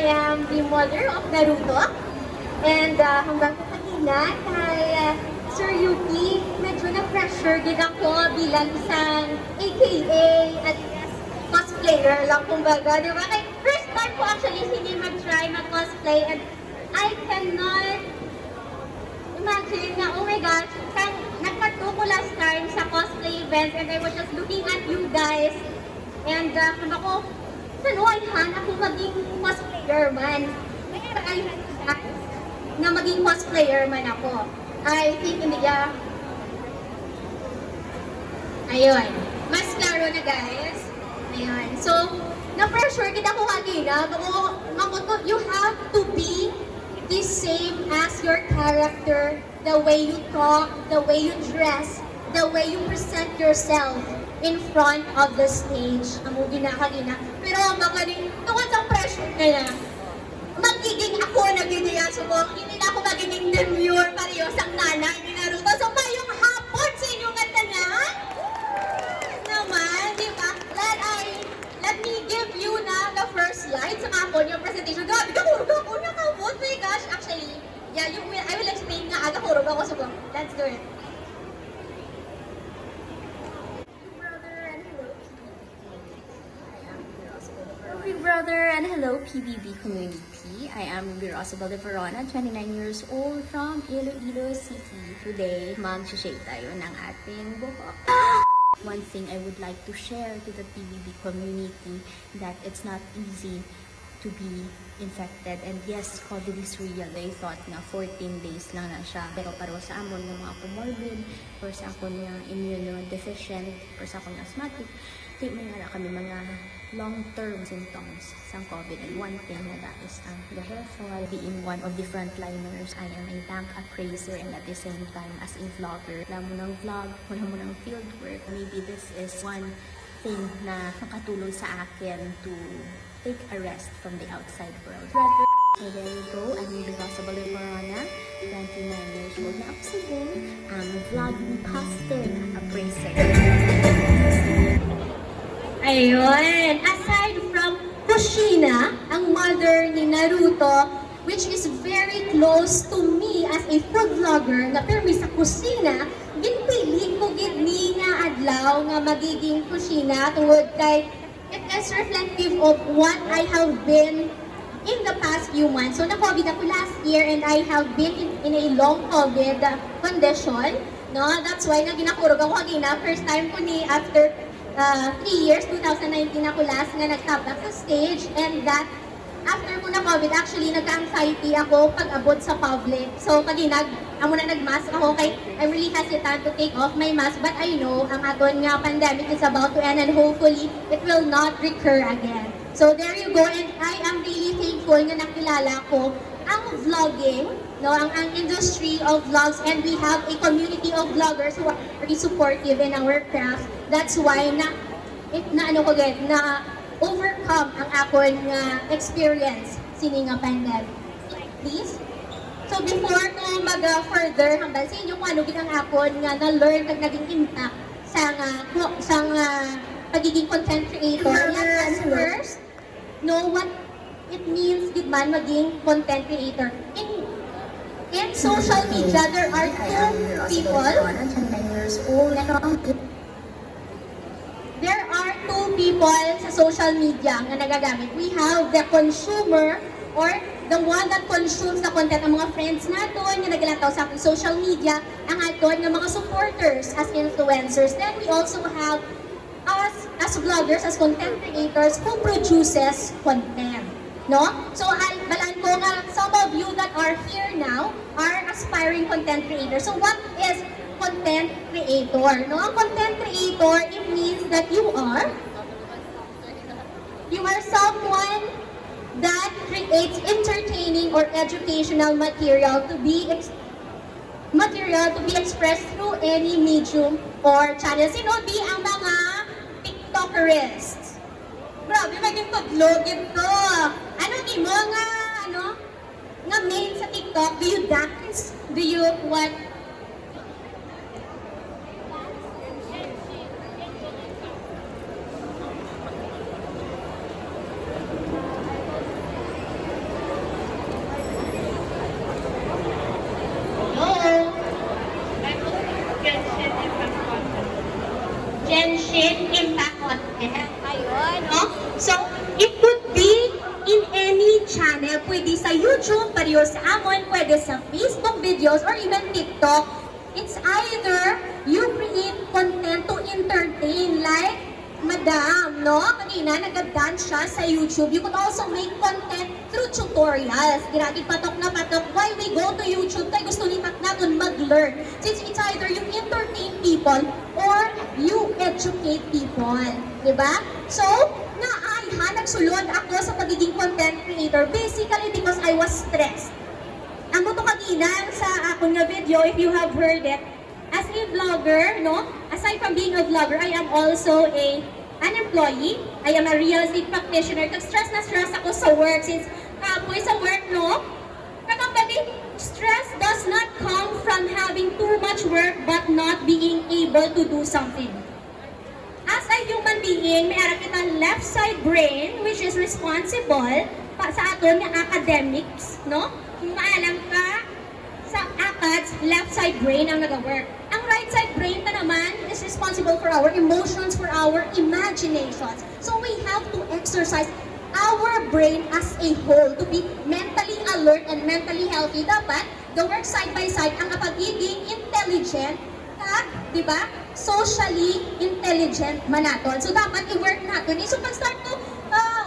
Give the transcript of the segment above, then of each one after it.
I am the mother of Naruto. And hanggang sa kanina kay Sir Yuki, medyo na-pressure din ako bilang isang AKA at cosplayer lang kumbaga, di ba? Kaya first time ko actually hindi mag-try mag-cosplay and I cannot imagine na, oh my gosh, nagparto ko last time sa cosplay event and I was just looking at you guys and kung ako, sanuayhan ako maging cosplayer man. Ay, na maging cosplayer man ako. I think hindi ayun. Mas klaro na guys. Ayun. So, na-pressure kita ko kanina. You have to be the same as your character. The way you talk, the way you dress, the way you present yourself in front of the stage. Amugi na kanina. Pero baka rin, tungkol sa pressure na magiging ako nagiging mo. Hindi na ako magiging demure parehosang nanay ni Naruto. So, mayong hapon sa inyong katanan. Naman, di ba? Let me give you na the first slide sa ako yung presentation. God, gahurog ako na kabot. My gosh, actually, yeah, I will explain nga gahurog ako sa let's do it. Big brother and hello PBB community. I am Rosa, Baldevarona, 29 years old from Iloilo City. Today, mag-shake tayo ng ating buhok. One thing I would like to share to the PBB community that it's not easy to be infected. And yes, COVID is real. They thought na 14 days lang na siya. Pero para sa amon ng mga comorbid, or sa ako na immunodeficient, or sa akong asthmatic, may nga kami mga long-term symptoms sa COVID. And one thing na that is the hair fall. Being one of the frontliners, I am a bank appraiser and at the same time as a vlogger. Wala mo ng vlog, wala mo ng field work. Maybe this is one thing na nakatulong sa akin to take a rest from the outside world. So there you go, I'm Rosa Baldevarona, 29 years old na ako din. I'm a vlogging pastor, appraiser. Ayun. Aside from Kushina, ang mother ni Naruto, which is very close to me as a food vlogger, na pero sa kusina, ginpili ko ni nga adlaw nga magiging kusina tungod kay it is reflective of what I have been in the past few months. So na-COVID ako last year and I have been in a long COVID condition. No, that's why na ginakurog ako kanina. First time ko ni after 3 years, 2019 ako last nga nag-top up sa stage, and that after ko na COVID, actually nagka-anxiety ako pag abot sa public. So pag amo na nag-mask ako, kay I'm really hesitant to take off my mask, but I know ang aton nga pandemic is about to end and hopefully it will not recur again. So there you go, and I am really thankful nga nakilala ko ang vlogging, no, ang industry of vlogs, and we have a community of vloggers who are very supportive in our craft. That's why na overcome ang akon experience sini nga pandemic. Please. So before ko mag-further hambal sa inyo kung ano ginang akon nga na-learn kag naging impact sa pagiging content creator. Let's first know what it means gid man maging content creator. In social media, there are two people. There are two people sa social media na nagagamit. We have the consumer or the one that consumes the content, ang mga friends naton na naglalataw sa ating social media, ang aton ng mga supporters as influencers. Then we also have us as vloggers, as content creators who produces content. No? So, balaan ko nga, some of you that are here now are aspiring content creators. So, what is content creator? No? Ang content creator, it means that you are someone that creates entertaining or educational material to be expressed through any medium or channel. Sino di ang mga TikTokerists? Grabe, maging paglogin to. Ano di mo nga main sa TikTok? Do you dance? Do you what? YouTube, pareho sa amon, pwede sa Facebook videos, or even TikTok. It's either you create content to entertain, like Madam, no? Kanina, nag-dance siya sa YouTube. You could also make content through tutorials. Ginagin patok na patok. Why we go to YouTube? Kaya gusto ni natin mag-learn. Since it's either you entertain people or you educate people. Diba? So, nagsulod ako sa pagiging content creator. Basically, because I was stressed. Ang buto kanina sa akong nga video, if you have heard it, as a vlogger, no? Aside from being a vlogger, I am also an employee. I am a real estate practitioner. Stress na stress ako sa work since kapoy sa work, no? Kakambali, stress does not come from having too much work but not being able to do something. As a human being, may ara kitang left side brain which is responsible sa aton nga academics, no? Kung maalam ka, sa ACADS, left side brain ang nag-work. Ang right side brain na naman is responsible for our emotions, for our imaginations. So we have to exercise our brain as a whole to be mentally alert and mentally healthy. Dapat, the work side by side, ang pagiging intelligent at, di ba, socially intelligent manaton. So dapat i-work natin. So pag-start ko,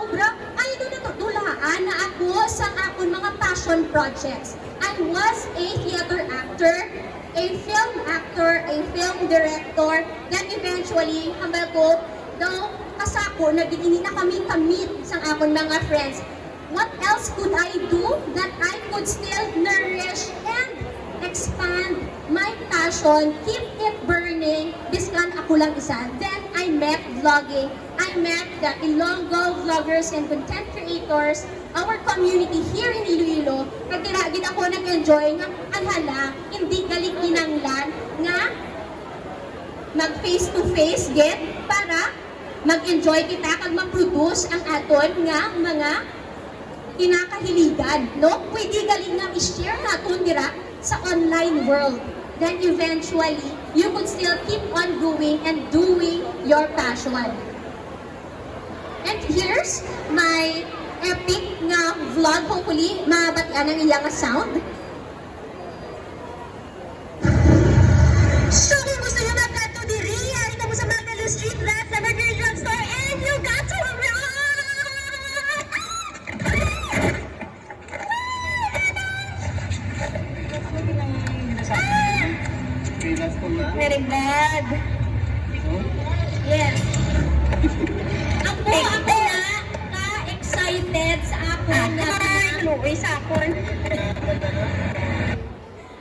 ubra, ay doon na to, dulaan na ako sa akong mga passion projects. I was a theater actor, a film actor, a film director, then eventually, hambal ko, daw kasako, nagiging na kami kamit sa akong mga friends. What else could I do that I could still nourish and expand my passion, keep it burning, biskan ako lang isa. Then I met vlogging. I met the Ilonggo vloggers and content creators, our community here in Iloilo. Nagtiragin ako nag-enjoy ng alhala, hindi galing inanglan nga mag face-to-face get para mag-enjoy kita kag ma-produce ang aton nga mga kinakahiligan, no? Pwede galing nga i-share naton dira sa online world. Then eventually, you could still keep on going and doing your passion. And here's my epic nga vlog. Hopefully, mabatian ang iyang sound. So, kung gusto nyo magkato diri, halika mo sa Magdalo Street, last sa Burger Drug Store, and you got to run! Very bad. Yes. Ako na excited sa akon na sa akon.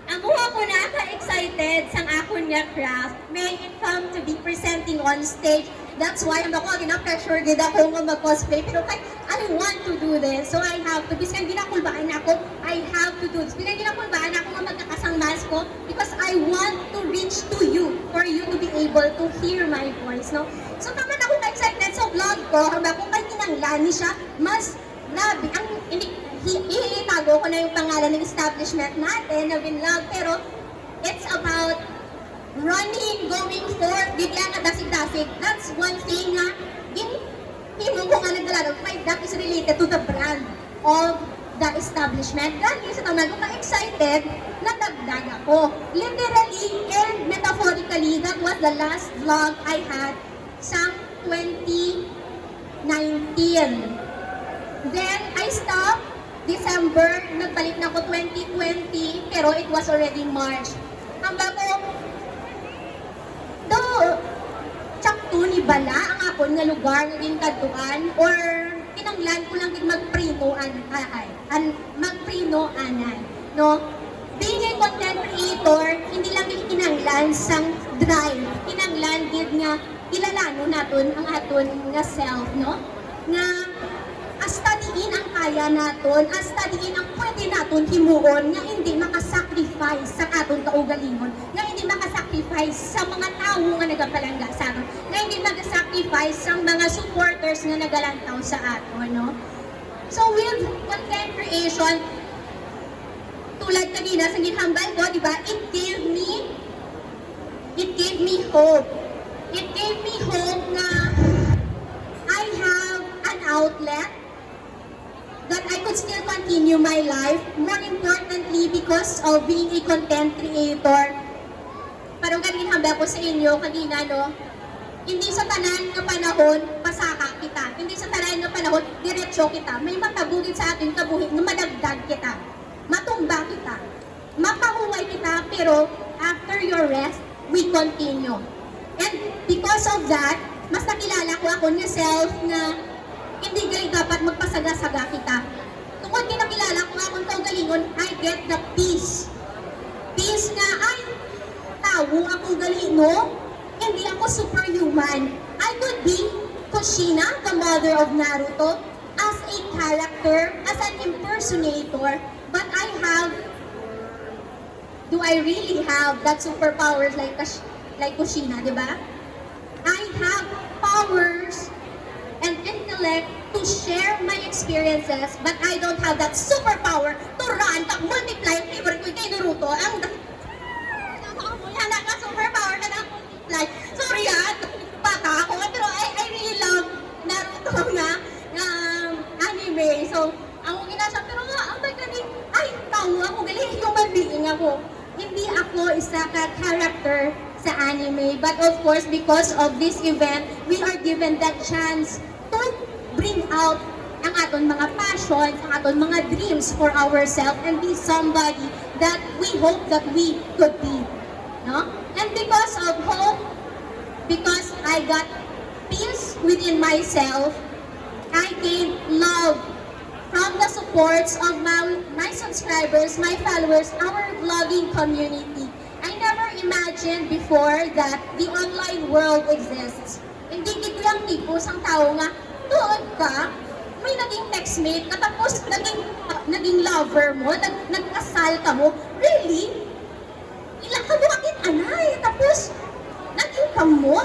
Ako na ka-excited sa akon nga craft. May it come to be presenting on stage. That's why I'm ako gina-pressure gid ako nga mag-cosplay. Pero I want to do this. So I have to. Biskan ginakulbaan ako, I have to do this. Biskan ginakulbaan ako nga magkakasang mask ko because I want to reach to you for you to be able to hear my voice, no? So naman ako ka-excited sa vlog ko. Hamba kung may kinanglan siya, mas labi. Ang itago ko na yung pangalan ng establishment natin na vlog. Pero it's about running, going forth, bigla na dasig-dasig. That's one thing na himo ko nga nagdala. That is related to the brand of the establishment. Dahil sa taman ko ka-excited, nadagdag ako. Literally and metaphorically, that was the last vlog I had sa 2019. Then, I stopped December, nagbalik na ako 2020, pero it was already March. Hamba ko, tsakto ni bala ang akon nga lugar nga ginkaduan or pinanglan ko lang din magprino anay, no? Being a content creator, hindi lang kinanglan sang drive, kinanglan gid nga ilalano naton ang aton nga self, no? Nga astadiin ang kaya naton, astadiin ang pwede naton himuon nga hindi makasacrifice sa aton kaugalingon, nga hindi makasacrifice sa mga tawo nga nagapalangga sa aton, nga hindi makasacrifice sa mga supporters nga nagalantaw sa aton, no? So with content creation, tulad kanina sa ginhambal ko, di ba? It gave me hope. It gave me hope na I have an outlet that I could could still continue my life. More importantly, because of being a content creator. Parang kanina hamba ko sa inyo kanina, no? Hindi sa tanan ng panahon, pasaka kita. Hindi sa tanan ng panahon, diretsyo kita. May matabugin sa ating kabuhi na madagdag kita. Matumba kita. Mapahuway kita, pero after your rest, we continue. And because of that, mas nakilala ko ako na self na hindi galing dapat magpasaga-saga kita. Tungkol kinakilala ko akong kaugalingon, I get the peace. Peace na, ay, tawo ako galino. Hindi ako superhuman. I could be Kushina, the mother of Naruto, as a character, as an impersonator, but I have, do I really have that superpowers like Kushina, di ba? I have powers and intellect to share my experiences, but I don't have that superpower to run, to multiply, favorite ko kay Naruto, ang superpower na like, sorry bata ako, pero I really love Naruto na anime. So, ang ginasa, pero nga, ang galing, ay, tao ako, galing, human being ako. Hindi ako isa ka character sa anime. But of course, because of this event, we are given that chance to bring out ang aton mga passions, ang aton mga dreams for ourselves and be somebody that we hope that we could be. No? And because of hope, because I got peace within myself, I gained love from the supports of my subscribers, my followers, our vlogging community. I never imagined before that the online world exists. Hindi gito lang tipo sang tao nga, tuod ka, may naging textmate, katapos naging lover mo, nagkasal ka mo, really? Ilang ka mo akin anay, tapos naging ka mo?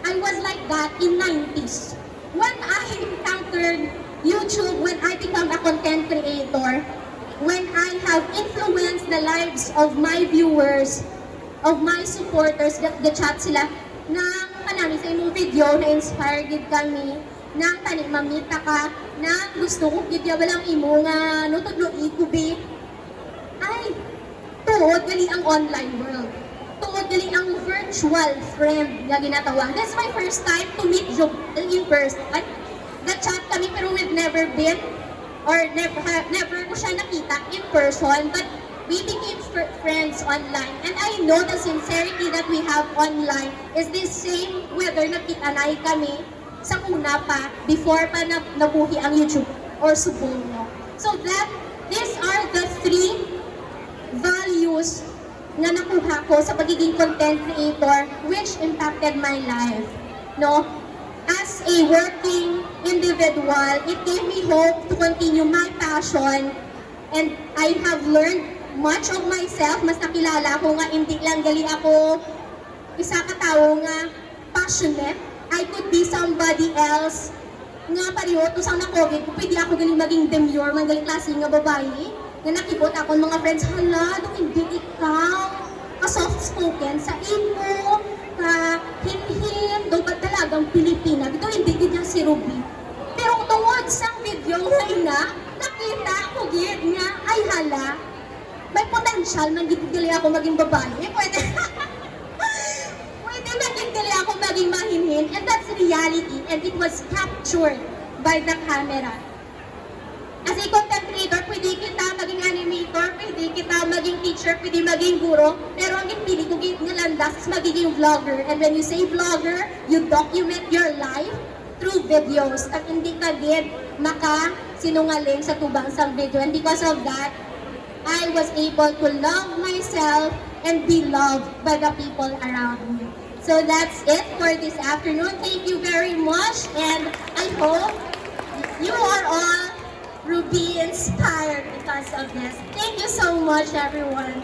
I was like that in 90s. When I encountered YouTube, when I become a content creator, when I have influenced the lives of my viewers, of my supporters, chat sila, na kanami sa imong video, na-inspired gid kami, na tani mamita ka, na gusto ko gid walang imo nga, no, tudlo ikubi. Ay, tuod gali ang online world. Tuod gali ang virtual friend nga ginatawag. That's my first time to meet Joel in person. Nag-chat kami pero we've never been or never ko siya nakita in person, but we became friends online. And I know the sincerity that we have online is the same whether nakita-nay kami sa una pa, before pa nabuhi ang YouTube or subong mo. So these are the three values na nakuha ko sa pagiging content creator which impacted my life. No? As a working individual, it gave me hope to continue my passion, and I have learned much of myself. Mas nakilala ko nga hindi lang gali ako isa ka tao nga passionate. I could be somebody else nga pariho to sang na-COVID. Pwede ako galing maging demure, magaling klase nga babae. Nga nakipot ako mga friends, hala, hindi ikaw ka-soft-spoken sa imo, ka-him-him, daw ba talagang Pilipina? Dito hindi ganyan si Ruby. Pero tungod sang video nga ina, nakita ko gid nga, ay hala, may potential man gid gali ako maging babae. Pwede maging gali ako maging mahinhin, and that's reality, and it was captured by the camera. As a content creator, pwede kita maging animator, pwede kita maging teacher, pwede maging guro, pero ang ipili ko nga landas is magiging vlogger. And when you say vlogger, you document your life through videos. At hindi ka din makasinungaling sa tubang sa video. And because of that, I was able to love myself and be loved by the people around me. So that's it for this afternoon. Thank you very much, and I hope you are all Rubeinspired because of this. Thank you so much, everyone.